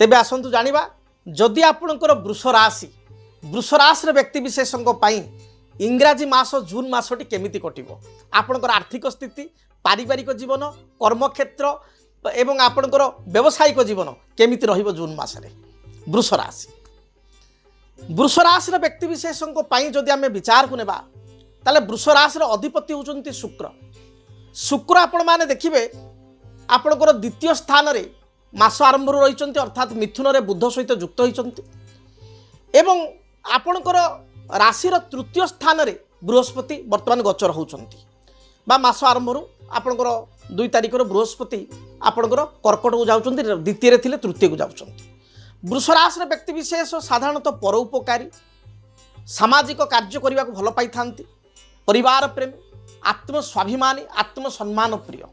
तेबे आसंतु जानिबा जदि आपणकर वृष राशि व्यक्ति विशेषों इंग्राजी मास जून मासटी केमिति कटिबो आपणकर आर्थिक स्थिति पारिवारिक जीवन कर्मक्षेत्र एवं आपणकर व्यावसायिक जीवन केमिति रहिबो जून मासरे वृष राशि व्यक्ति विशेषों जदि आम विचार को नेबा ताले वृष राशि अधिपति होउचंती शुक्र आपण माने देखिबे आपणकर द्वितीय स्थान रे मास आरंभ रही अर्थात मिथुन रे बुध सहित युक्त होती एवं आपणकर राशिर तृतीय स्थान रे बृहस्पति वर्तमान गोचर होउचंती बा मास आरंभ आपणकर 2 तारिख बृहस्पति आपणकर कर्कट को जाउचंती द्वितीय रे थिले तृतीय को जाउचंती वृष राशि व्यक्ति विशेष साधारणतः परोपकारी सामाजिक कार्य करने को भल पाई थांती परिवार प्रेमी आत्मस्वाभिमानी आत्मसम्मान प्रिय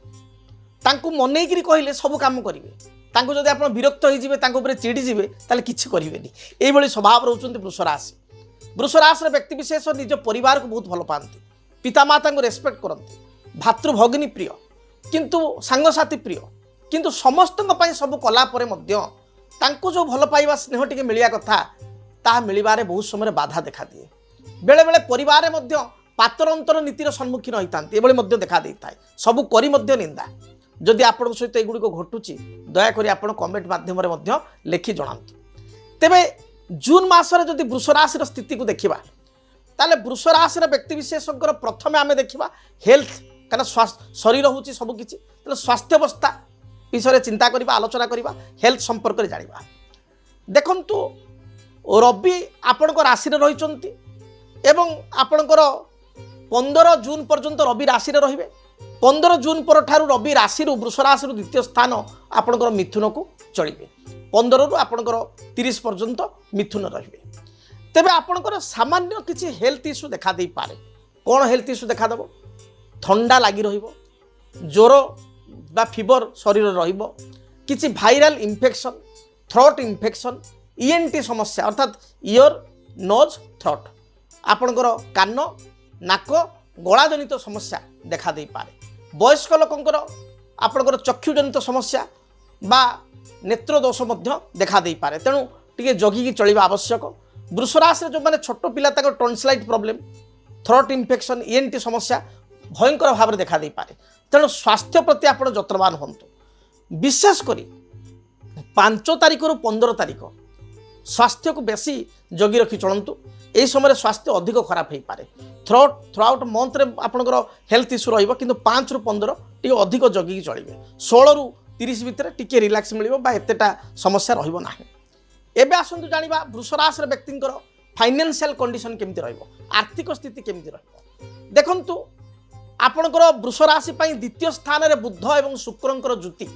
तांकु मनईकरी कहले सब काम करेंगे तांकु जदि आप विरक्त हो चिड़ी जीवे ताले किछि करेंगे यही स्वभाव रोचंती वृष राशि व्यक्ति विशेष निज परिवार को बहुत भल पाती पितामाता को रेस्पेक्ट करती भातृभगिनी प्रिय किंतु सांगसाथी प्रिय किंतु समस्त सब कलापर तांको जो भल पाइबा स्नेह टिके मिलिया कथा ता मिलिबारे बहुत समय बाधा देखा दिए बेले बेले परिवार में पातरंतर नीतिर सम्मुखीन होता है देखा दे था सबू करी निंदा जदि आपण सहित एगुड़ी घटुची दयाकोरी आपण कमेंट माध्यम लिखि जनातु तेबे जून मासरे जदि वृष राशि स्थिति को देखा ताले वृष राशि व्यक्ति विशेषकर प्रथमे आम देखा हेल्थ कहीं शरीर हूँ सबकि स्वास्थ्य अवस्था विषय चिंता करवा आलोचना करवा हेल्थ संपर्क में जाना देखंतु रवि आपण राशि रही एवं आपणकर 15 जून पर्यंत रवि राशि रे 15 जून पर ठारू रवि राशि वृष राशि द्वितीय स्थान आपणकर मिथुन को चलिए 15 रु आपणकर 30 पर्यंत मिथुन रे तेबे आपणकर सामान्य किसी हेल्थ इश्यू देखा दे पारे कौन हेल्थ इश्यू देखा देव ठंडा लगी रहिबो ज्वर बा फीवर शरीर रहिबो किसी viral infection throat infection ENT समस्या अर्थात ईयर नोज थ्रोट आपणकर कान नाक गला जनित समस्या देखा दे पारे वयस्क लोकंकर आपणकर चक्षुजनित समस्या बा नेत्र दोष देखा दे पारे तेणु टिके जगिकी चलिबा आवश्यक वृष राशि जो माने छोट पिला ताको टॉन्सिलाइट प्रॉब्लम थ्रोट इन्फेक्शन ईएनटी समस्या भयंकर भाव में देखा दे पारे तेणु स्वास्थ्य प्रति आप जत्रवान हूँ विशेषकर 5 तारिख रु 15 तारिख स्वास्थ्य को बेसी जगी रखी चलतु यही समय स्वास्थ्य अधिक खराब हो पारे थ्रू आउट मंथ रे आपनकर हेल्थ इश्यू रहिबो किंतु 5 रु 15 टी अधिक जगी चलिए 16 रु 30 भितर टिके रिलैक्स मिलिबो बा एतेटा समस्या रहिबो नाही। एबे आसंतु जानिबा वृष राशि व्यक्तिंकर फाइनेंशियल कंडीशन केमति रहिबो आर्थिक स्थिति केमति रहिबो देखंतु आपणकर वृष राशि द्वितीय स्थान में बुध एवं शुक्रंकर ज्योति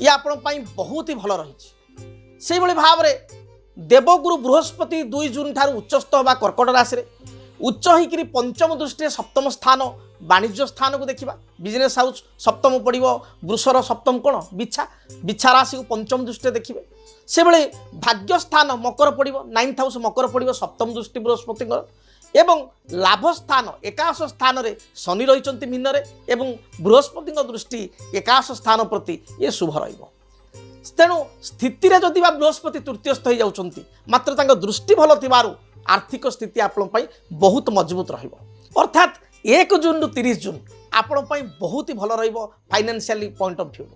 ये आपण बहुत ही भल रही से भाव में देवगुरु बृहस्पति 2 जून ठार उच्चस्थ होगा कर्कट राशि उच्च होकर पंचम दृष्टि सप्तम स्थान वाणिज्य स्थान को देखा बिजनेस हाउस सप्तम पड़ो वृषर सप्तम कौन बिछा राशि को पंचम दृष्टि देखिए से भाई भाग्य स्थान मकर पड़ो 9th हाउस मकर पड़ो सप्तम दृष्टि बृहस्पति एवं लाभ स्थान एकादश स्थान रे शनि रही मीन एवं बृहस्पति दृष्टि एकादश स्थान प्रति ये शुभ रहिबो तेणु स्थिति रे जदि बृहस्पति तृतीयस्थ हो जाउछंती मात्र तांको दृष्टि भल थिबारु आर्थिक स्थिति आपण पई बहुत मजबूत रहिबो अर्थात 1 जून रु 30 जून आपण पई बहुत ही भल रहिबो फाइनेंशियली पॉइंट ऑफ व्यू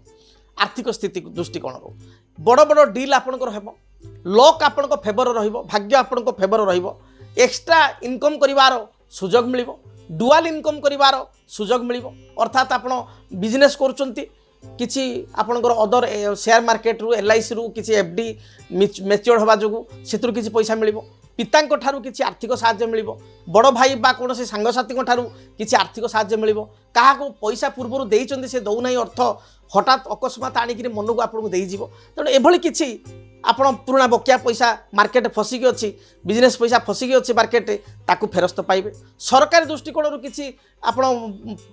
आर्थिक स्थिति दृष्टिकोण रो बड़ बड़ डील आपणकर हेबो लक आपणको फेवर रहिबो भाग्य आपणको फेवर रहिबो एक्स्ट्रा इनकम करिवार सुजोग मिलिबो डुआल इनकम करिवार सुजोग मिलिबो अर्थात आपण बिजनेस करूचंती किछि आपणकर अदर शेयर मार्केट रु एलआईसी रु किछि एफडी मैच्योर होबा जोगु सेतरु किछि पैसा मिलिबो पितांको ठारू किछि आर्थिक सहायता मिलिबो बड़ भाई बा कोनोसी सांगसाथीको ठारू किछि आर्थिक सहायता मिलिबो काहाको पैसा पूर्वरु देइचंदी से दउ नै अर्थ हठात अकस्मात आनिकरी मनकु आपनको देइ जीवो तेणु एभली किछि आपण पुराना बकिया पैसा मार्केट फसिकी अच्छी बिजनेस पैसा फसिकी अच्छी मार्केट ताकू फेरस्त पाइबे सरकारी दृष्टिकोण किसी आपण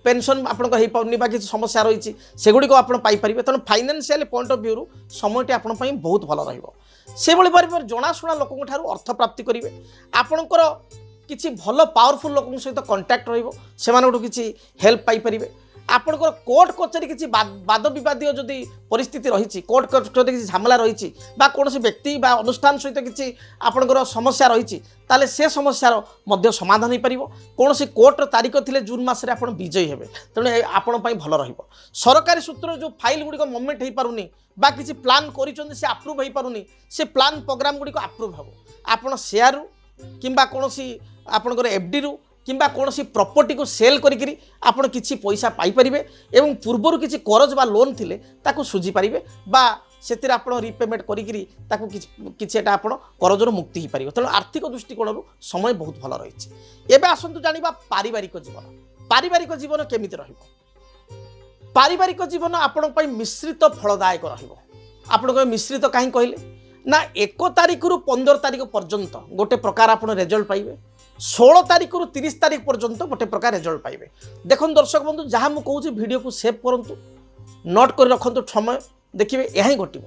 पेंशन आपण पानी किसी समस्या रही सेगुड़ी आप पाइपर तेणु फाइनेंशियल पॉइंट ऑफ व्यू समयटी आपण बहुत भल रही भाव जनाशुना लोक अर्थ प्राप्ति करेंगे आपणकर किसी भल पावरफुल लोक सहित कंटाक्ट रही से किसी हेल्प पाइपर ଆପଣଙ୍କର କୋର୍ଟ କଚେରୀ କିଛି ବାଦ ବିବାଦୀୟ ଯଦି ପରିସ୍ଥିତି ରହିଛି, କୋର୍ଟ କଚେରୀ କିଛି ଝାମେଲା ରହିଛି ବା କୌଣସି ବ୍ୟକ୍ତି ବା ଅନୁଷ୍ଠାନ ସହିତ କିଛି ଆପଣଙ୍କର ସମସ୍ୟା ରହିଛି, ତାହେଲେ ସେ ସମସ୍ୟାର ମଧ୍ୟ ସମାଧାନ ହୋଇପାରିବ। କୌଣସି କୋର୍ଟର ତାରିଖ ଥିଲେ ଜୁନ୍ ମାସରେ ଆପଣ ବିଜୟୀ ହେବେ, ତେଣୁ ଆପଣ ପାଇଁ ଭଲ ରହିବ। ସରକାରୀ ସୂତ୍ରରେ ଯେଉଁ ଫାଇଲ୍ ଗୁଡ଼ିକ ମୁଭମେଣ୍ଟ ହୋଇପାରୁନି বা କିଛି ପ୍ଲାନ୍ କରିଛନ୍ତି ସେ ଆପ୍ରୁଭ୍ ହୋଇପାରୁନି, ସେ ପ୍ଲାନ୍ ପ୍ରୋଗ୍ରାମ ଗୁଡ଼ିକ ଆପ୍ରୁଭ୍ ହେବ। ଆପଣ ସେୟାରରୁ କିମ୍ବା କୌଣସି ଆପଣଙ୍କର ଏଫ୍ଡିରୁ কিংবা কোণী প্রপর্টি কু সেল করি আপনার কিছু পয়সা পাইপারে এবং পূর্বর কিছু করজ বা লোন থিলে তাকে সুঝি পারিবে বা সেতিরে আপনার রিপেমেন্ট করি তাকে কিছু এটা আপনার করজর মুক্তি হয়ে পারিব। তেমন আর্থিক দৃষ্টিকোণর সময় বহুত ভালো রয়েছে। এবে আসন্তু জানিবা পারিবারিক জীবন। পারিবারিক জীবন কেমিতি রহিব? পারিবারিক জীবন আপনার মিশ্রিত ফলদায়ক রহিব। আপনার মিশ্রিত কাহি কহিলে না 1 তারিখরু 15 তারিখ পর্যন্ত গোটে প্রকার আপনার রেজল্ট পাইবে, 16 তারিখরু 30 তারিখ পর্যন্ত গোटे प्रकार रेजल्ट पाइबे। देखो दर्शक बंधु जहाँ मुझे कहूँ वीडियो को सेव करूँ, नोट कर रखु समय देखिए यह घटव।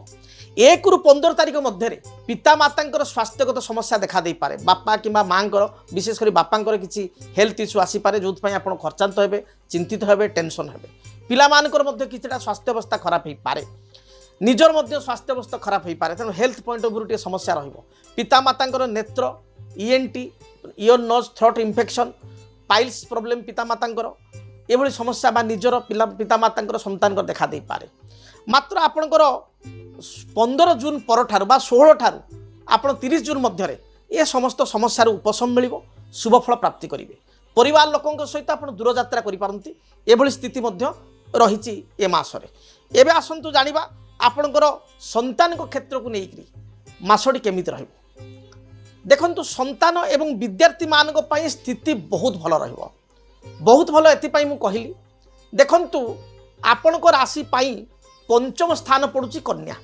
1 रु 15 तारिख मध्य पितामाता स्वास्थ्यगत समस्या देखा दे पारे, बापा कि माँ विशेषकर बापा किसी हेल्थ इश्यू आसीपे जो आप खर्चांत हे, चिंतित हे, टेंशन हे। पिलामानकर किसी स्वास्थ्य अवस्था खराब हो पारे, निजर स्वास्थ्य अवस्था खराब हो पारे, तेणु हेल्थ पॉइंट ऑफ व्यू समस्या पितामाता नेत्र, ENT, ear nose throat infection, piles problem पितामातांकर एभली समस्या बा निजर पितामातांकर संतान देखा दे पारे। मात्र आपणकर 15 जून पर ठारू बा 16 ठारू आपण 30 जून मध्य ये समस्त समस्या उपशम मिलिबो, शुभफल प्राप्ति करेंगे। परिवार लोकों सहित आप दूरयात्रा करिपारंती एभली स्थिति मध्य रही ए मासरे। एबे आसंतु जानिबा आपणकर संतान को क्षेत्र को लेकर मासटी केमिति रहिबो। देखंतु संतान एवं विद्यार्थी मानक पई स्थिति बहुत भल रहिबो, बहुत भल एथिपाई मु कहिली। देखंतु आपणको राशि पाई 5म स्थान पड़ुची कन्या,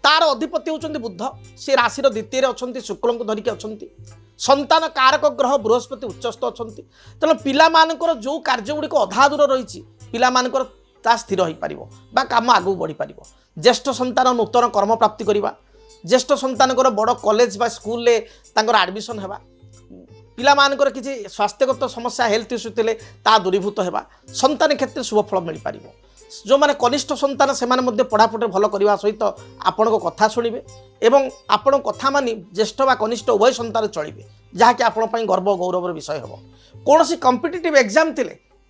तार अधिपति होचंती बुध, से राशि द्वितीय अछंती, शुक्र को धरिक अछंती। संतान कारक ग्रह बृहस्पति उच्चस्थ अछंती, तेणु पिला मानकर जो कार्य गुड़िक अधा दूर रही पिला मानकर ता स्थिर हो पार बा काम आगू बढ़ी पार। ज्येष्ठ संतान नूतन कर्म प्राप्ति करवा, ज्येष्ठ संतान बड़ कॉलेज बा स्कूल ले तांकर एडमिशन हेबा, पिला मानकर किसी स्वास्थ्यगत समस्या हेल्थ इश्यू थे ता दूरीभूत हेबा, संतान क्षेत्र शुभफल मिल पार। जो माने कनिष्ठ संतान से पढ़ापढ़ी भल करने सहित आपण कथा शुणे एवं आपण कथा मानी ज्येष्ठ बा कनिष्ठ उभय संतान चलिए, जहाँकि आपण गर्व गौरवर विषय हम। कौन सी कॉम्पिटिटिव एग्जाम थे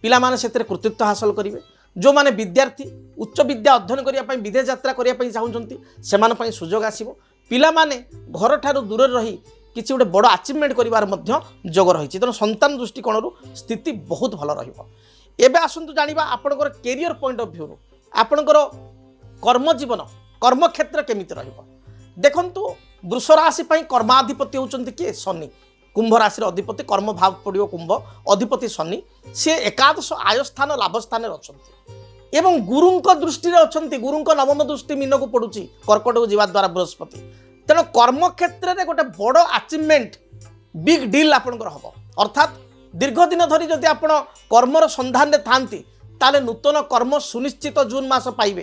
पिला माने से कृतित्व हासिल करेंगे। जो माने विद्यार्थी उच्च विद्या अध्ययन करने विदेश यात्रा करने चाहूँगी से सुजोग आसो। पिला माने घर ठारू दूर रही किसी गोटे बड़ अचिवमेंट करार जोग रही, तेणु संतान दृष्टिकोण स्थिति बहुत भल रहिबो। एबे आसंतु जानिबा आपणकर कैरियर पॉइंट ऑफ व्यू आपणकर कर्म जीवन कर्म क्षेत्र केमिति रहिबो। देखंतु वृष राशि पई कर्माधिपति होचंती किए शनि, कुंभ राशि अधिपति कर्म भाव पड़ियो कुंभ अधिपति शनि, से एकादश आय स्थान लाभ स्थान अछंती एवं गुरुंक दृष्टि अछंती। गुरुंक नवम दृष्टि मीन को पड़ुची कर्कट को जीवा द्वारा बृहस्पति, तेणु कर्म क्षेत्र में गोटे बड़ अचिवमेंट बिग डील आपणकर हम। अर्थात दीर्घ दिन धरी जदि आप कर्मर सन्धान थांती ताले नूतन कर्म सुनिश्चित जून मास पाइबे।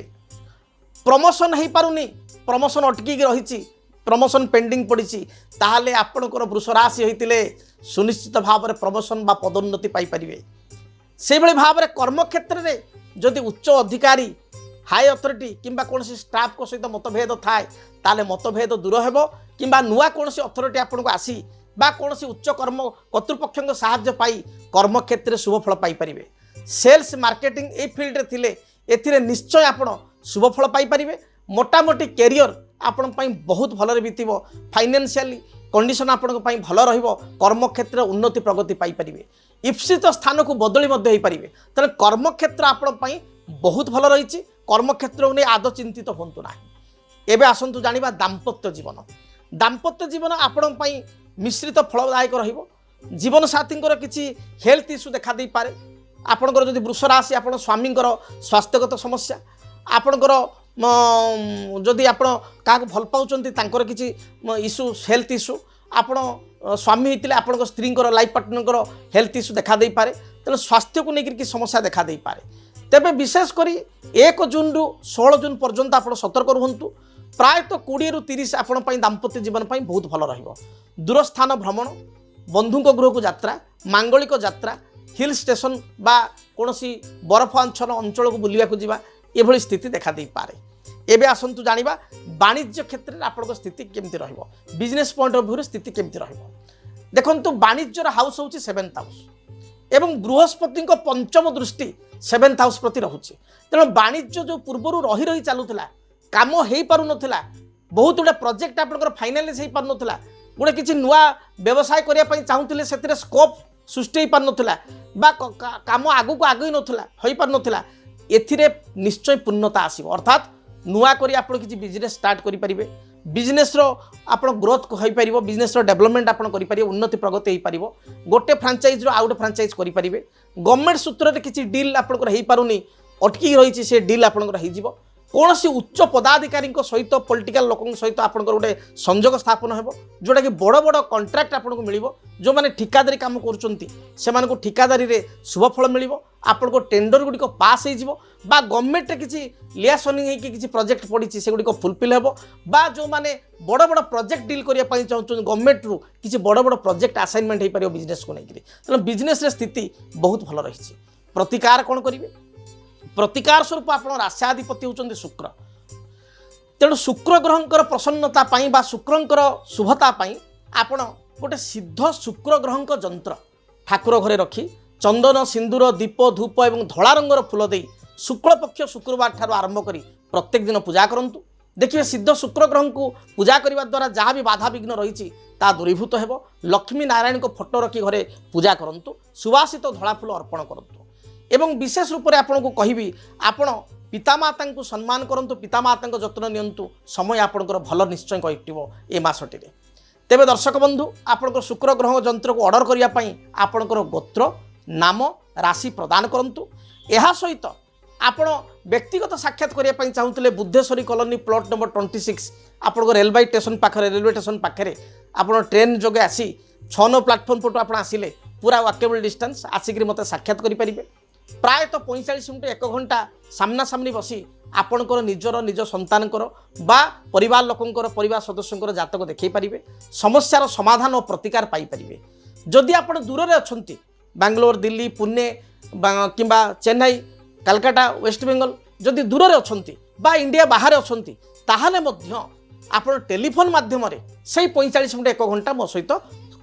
प्रमोशन हो पारुनी, प्रमोशन अटकी रही, प्रमोशन पेंडिंग पड़ी, ताहले आपणकर वृष राशि होइतिले सुनिश्चित भाव में प्रमोशन बा पदोन्नति पाई परिबे। से भली भाव में कर्म क्षेत्र में जदि उच्च अधिकारी हाई अथॉरिटी किंबा कौन स्टाफ को सहित मतभेद थाए ताले मतभेद दूर हेबो, किंबा नुआ कौन अथॉरिटी आपको आसी बा कौन उच्च कर्म कर्तृपक्ष साहाय्य पाई कर्म क्षेत्र शुभफल पाई परिबे। सेल्स मार्केटिंग ए फील्ड थिले एथिरे निश्चय आपण शुभफल पाई परिबे। मोटामोटी कैरियर आपण पई बहुत भल बीतबो, फाइनेंशियली कंडीशन आपण पई भल रहिबो, कर्म क्षेत्र उन्नति प्रगति पाई परिबे, इप्सित स्थान को बदली मध्य होई परिबे। तने कर्म क्षेत्र आपण पई बहुत भल रही, कर्म क्षेत्र ने आदौ चिंतित होंतु ना। एबे आसंतु जानिबा दाम्पत्य जीवन। दाम्पत्य जीवन आपण पई मिश्रित फलदायक रहिबो। जीवन साथी किसी हेल्थ इश्यू देखा दे पारे। आपणकर जदि वृष राशि आपण स्वामींकर स्वास्थ्यगत समस्या, आपणकर जदि आपण क्या भल पाउचंती तांकर किसी इश्यू हेल्थ इश्यू, आपण स्वामी होइतिले आपण स्त्री लाइफ पार्टनर हेल्थ इश्यू देखा दे पारे, तेणु स्वास्थ्य को लेकर किसी समस्या देखा दे पारे। तेबे विशेषकर 1 जून रु 16 जून पर्यंत आप सतर्क रुहंतु। प्रायतः 20 रु 30 आपण दाम्पत्य जीवन पाई बहुत भल रहिबो। दूरस्थान भ्रमण, बंधुक गृह को यात्रा, मांगलिक यात्रा हिल स्टेशन बा कौनसी बरफ आंचल अंचल को बुलिया को जीवा एभली स्थिति देखा दे पारे। एबे आसंतु जानिबा वाणिज्य क्षेत्र में आपन स्थिति केमती रहिबो, बिजनेस पॉइंट ऑफ व्यू स्थिति केमती रहिबो। देखंतु वाणिज्यर हाउस होची 7th हाउस एवं बृहस्पति पंचम दृष्टि 7th हाउस प्रति रहुची। तेणु वाणिज्य जो पूर्वर रही रही चलुला काम हो पार ना, बहुत गुड़े प्रोजेक्ट आपंकर फाइनालाइज हो पार ना, गोटे किसी नुआ व्यवसाय करने चाहूले से स्कोप सृष्टि हो पार ना, काम आगू आगे हो पार ना, एथिरे निश्चय पूर्णता आसीबो। अर्थात नुआ करी आपण किसी बिजनेस स्टार्ट करि परिबे, बिजनेस रो आपण ग्रोथ हो पारिबो, बिजनेस रो डेवलपमेंट आपण करि परिबो, उन्नति प्रगति हो पारिबो, गोटे फ्रांचाइज रो आउट फ्रांचाइज करि परिबे। गवर्नमेंट सूत्र रे किसी डील आपनकर हो पारुनी, अटकी रही से डील आपनकर हो जिवो। कौनसी उच्च पदाधिकारी सहित पॉलिटिकल लोक सहित आपनकर गोटे संजोग स्थापन हेबो, जोटा कि बड़ बड़ कॉन्ट्रैक्ट आपनको मिलिबो। जो माने ठिकादारी काम करूचंती सेमानकु ठिकादारी रे शुभ फल मिलिबो, आपनको टेंडर गुडी को पास हो जिवो, बा गवर्नमेंट रे किसी लियासनिंग है कि किसी प्रोजेक्ट पड़ी से गुडी को फुलफिल हेबो, बा जो माने बड़ बड़ प्रोजेक्ट डील करिया पई चाहउछन गवर्नमेंट रु किसी बड़ बड़ प्रोजेक्ट असाइनमेंट हो पारिबो बिजनेस को लेकिन। तनो बिजनेस रे स्थिति बहुत भल रही। प्रतिकार कौन करिवे? प्रतिकार स्वरूप आप राष्ट्राधिपति होउछन्ति शुक्र। तेणु शुक्र ग्रहंकर प्रसन्नता पाई बा शुक्रंकर शुभता पाई आपण गोटे सिद्ध शुक्र ग्रहंक जंत्र ठाकुर घरे रखी चंदन सिंदूर दीप धूप और धला रंगर फूल दे शुक्ल पक्ष शुक्रवार ठार आरंभ करी प्रत्येक दिन पूजा करंतु। देखिए सिद्ध शुक्र ग्रह को पूजा करने द्वारा जहाँ भी बाधा विघ्न रही दूरीभूत हेबो। लक्ष्मी नारायण को फोटो रखी घरे पूजा करंतु, सुवासित धला फूल अर्पण करंतु। एवं विशेष रूप से आपन को कहिबी आपण पितामाता को सम्मान करंतु, पितामाता को जत्न नियंतु, समय आपनकर भल निश्चय कटिबो ए मासटी रे। तेबे दर्शक बंधु आपनकर शुक्र ग्रह जंत्र को ऑर्डर करिया पई आपनकर गोत्र नाम राशि प्रदान करंतु। एहा सहित आपण व्यक्तिगत साक्षात करिया पई चाहुतले बुद्धेश्वरी कॉलोनी प्लॉट नंबर 26 आपनकर रेलवे स्टेशन पाखरे, रेलवे स्टेशन पाखरे आपण ट्रेन जोगे आसी 6 नंबर प्लेटफॉर्म पटो आपण आसिले पूरा वॉकेबल डिस्टेंस आसिक मते साक्षात करि परिबे। प्रायतः 45 मिनिट 1 घंटा सामना सामनी बसी आपणकर निजर निज संतानकर बा परिवार लोकंकर परिवार सदस्यंकर जातक देखै पारिबे, समस्यार समाधान और प्रतिकार पाई पारिबे। जदि आपण दूर रे अछंती बेंगलोर दिल्ली पुणे किंबा चेन्नई कलकाता वेस्ट बेंगल जदि दूर रे अछंती बा इंडिया बाहर अछंती ताहाले मध्य आपण टेलीफोन माध्यम से 45 मिनिट 1 घंटा मो सहित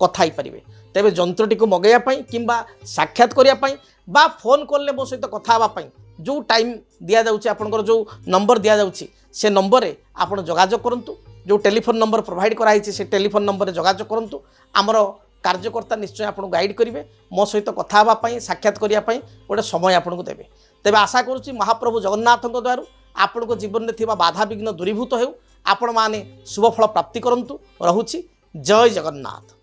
कथा पारिबे। तेबे जंत्रटी को मगैया पाई किंबा साक्षात करिया पाई बा फोन कॉल मो सहित कथा हवा पाई जो टाइम दिया जाउची आपनकर जो नंबर दिया जाउची से नंबर रे आपण जोगाजोग करंतु। जो टेलीफोन नंबर प्रोवाइड कराई से टेलीफोन नंबर रे जोगाजोग करंतु। आमर कार्यकर्ता निश्चय आपन गाइड करिवे, मो सहित कथा हवा पाई साक्षात करिया पाई गोटे समय आपन को देबे। तेबे आशा करूची महाप्रभु जगन्नाथଙ୍କ द्वारा आपन को जीवन में थिबा बाधा विघ्न दूरीभूत हेउ, आपण माने शुभ फल प्राप्ति करंतु। रहुची जय जगन्नाथ।